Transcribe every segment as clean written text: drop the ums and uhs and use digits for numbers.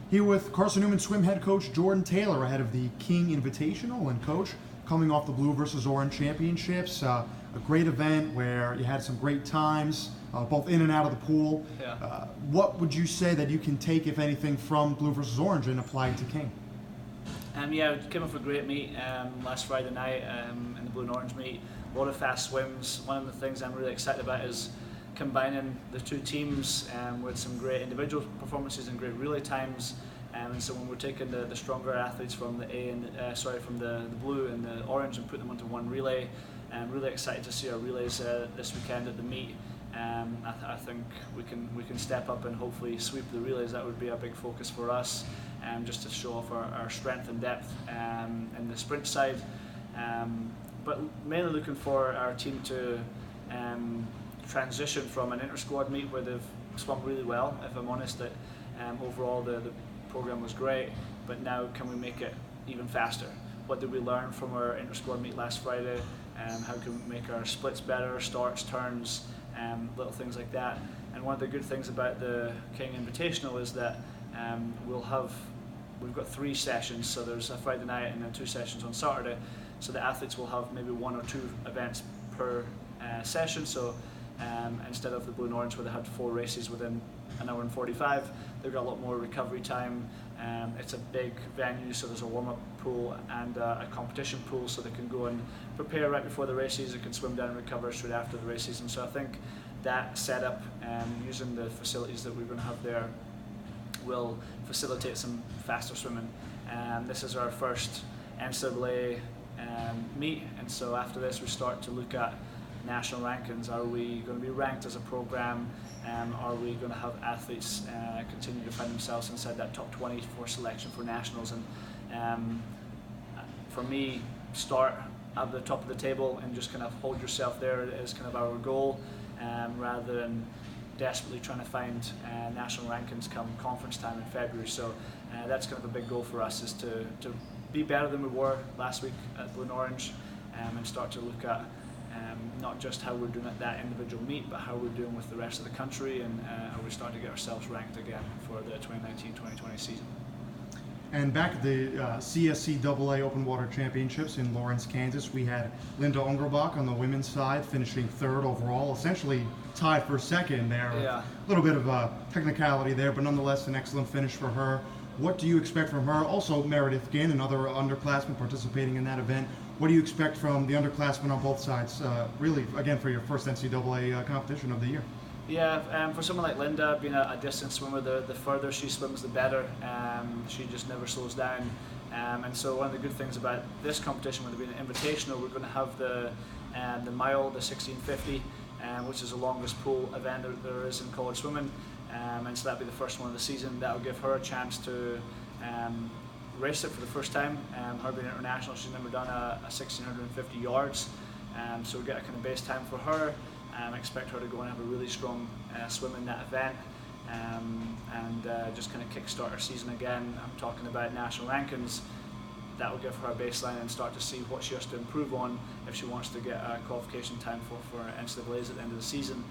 Here with Carson Newman swim head coach Jordan Taylor ahead of the King Invitational. And coach, coming off the Blue versus Orange Championships, a great event where you had some great times, both in and out of the pool. Yeah. What would you say that you can take, if anything, from Blue versus Orange and apply it to King? Yeah, it came off a great meet last Friday night in the Blue and Orange meet. A lot of fast swims. One of the things I'm really excited about is combining the two teams with some great individual performances and great relay times. And so when we're taking the stronger athletes from from the Blue and the Orange and putting them onto one relay, I'm really excited to see our relays this weekend at the meet. I think we can step up and hopefully sweep the relays. That would be a big focus for us, just to show off our strength and depth in the sprint side. But mainly looking for our team to transition from an inter-squad meet where they've swum really well. If I'm honest, that overall the program was great, but now can we make it even faster? What did we learn from our inter-squad meet last Friday? How can we make our splits better, starts, turns, little things like that? And one of the good things about the King Invitational is that we've got 3 sessions, so there's a Friday night and then 2 sessions on Saturday, so the athletes will have maybe 1 or 2 events per session. So instead of the Blue and Orange where they had 4 races within an hour and 45, they've got a lot more recovery time. It's a big venue, so there's a warm-up pool and a competition pool, so they can go and prepare right before the races. They can swim down and recover straight after the races. And so I think that setup, using the facilities that we're going to have there, will facilitate some faster swimming. This is our first NCAA meet, and so after this we start to look at national rankings. Are we going to be ranked as a program? Are we going to have athletes continue to find themselves inside that top 20 for selection for nationals? And for me, start at the top of the table and just kind of hold yourself there is kind of our goal, rather than desperately trying to find national rankings come conference time in February. So that's kind of a big goal for us, is to be better than we were last week at Blue and Orange, and start to look at not just how we're doing at that individual meet, but how we're doing with the rest of the country, and how we're starting to get ourselves ranked again for the 2019-2020 season. And back at the CSCAA Open Water Championships in Lawrence, Kansas, we had Linda Ungerbach on the women's side finishing 3rd overall, essentially tied for 2nd there. Yeah. A little bit of a technicality there, but nonetheless an excellent finish for her. What do you expect from her? Also Meredith Ginn, another underclassman participating in that event. What do you expect from the underclassmen on both sides, really, again, for your first NCAA competition of the year? Yeah, for someone like Linda, being a distance swimmer, the further she swims, the better. She just never slows down. And so one of the good things about this competition, with it being an invitational, we're going to have the mile, the 1650, which is the longest pool event there is in college swimming. And so that'll be the first one of the season. That'll give her a chance to race it for the first time. Her being international, she's never done a 1650 yards. So we get a kind of base time for her. I expect her to go and have a really strong swim in that event, and just kind of kickstart her season again. I'm talking about national rankings. That will give her a baseline and start to see what she has to improve on if she wants to get a qualification time for NCAAs at the end of the season.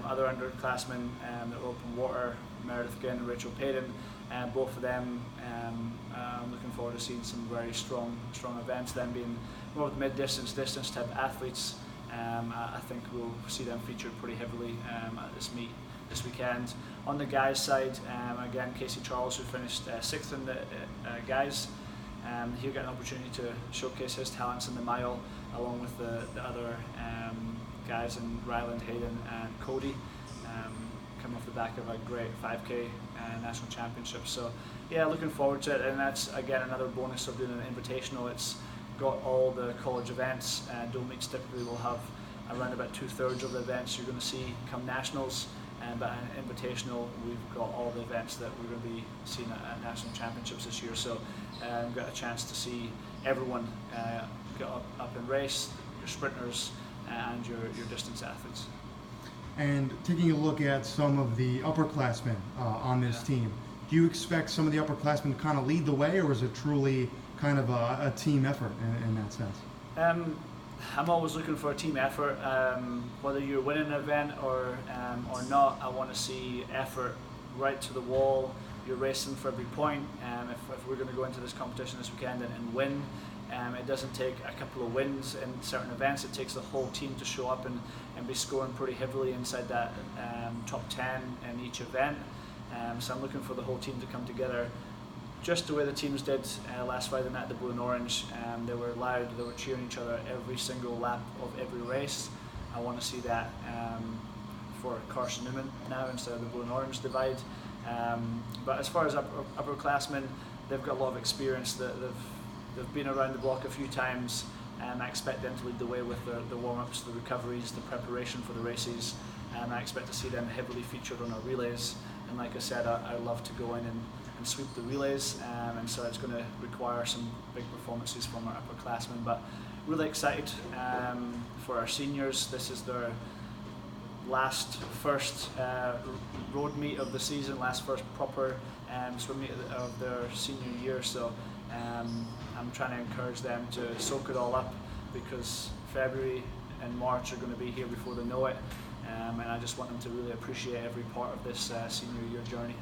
Other underclassmen that are open water, Meredith Ginn and Rachel Payton, both of them, I'm looking forward to seeing some very strong events. Them being more of the mid-distance, distance type athletes. I think we'll see them featured pretty heavily at this meet this weekend. On the guys' side, again, Casey Charles, who finished 6th in the guys, he'll get an opportunity to showcase his talents in the mile, along with the other guys in Ryland, Hayden and Cody, coming off the back of a great 5K national championship. So yeah, looking forward to it, and that's again another bonus of doing an invitational. It's got all the college events. Dual meets typically will have around about 2/3 of the events you're going to see come nationals, but an invitational, we've got all the events that we're going to be seeing at national championships this year. So we've got a chance to see everyone get up and race, your sprinters and your distance athletes. And taking a look at some of the upperclassmen on this team, do you expect some of the upperclassmen to kind of lead the way, or is it truly kind of a team effort in that sense? I'm always looking for a team effort. Whether you're winning an event or not, I want to see effort right to the wall. you're racing for every point. If we're going to go into this competition this weekend and win, it doesn't take a couple of wins in certain events. It takes the whole team to show up and be scoring pretty heavily inside that top 10 in each event. So I'm looking for the whole team to come together just the way the teams did last Friday night at the Blue and Orange. They were loud, they were cheering each other every single lap of every race. I want to see that for Carson Newman now instead of the Blue and Orange divide. But as far as upperclassmen, they've got a lot of experience. They've been around the block a few times, and I expect them to lead the way with the warm-ups, the recoveries, the preparation for the races. I expect to see them heavily featured on our relays. And like I said, I love to go in and sweep the relays, and so it's going to require some big performances from our upperclassmen. But really excited for our seniors. This is their first road meet of the season, first proper swim meet of their senior year. So I'm trying to encourage them to soak it all up, because February and March are going to be here before they know it, and I just want them to really appreciate every part of this senior year journey.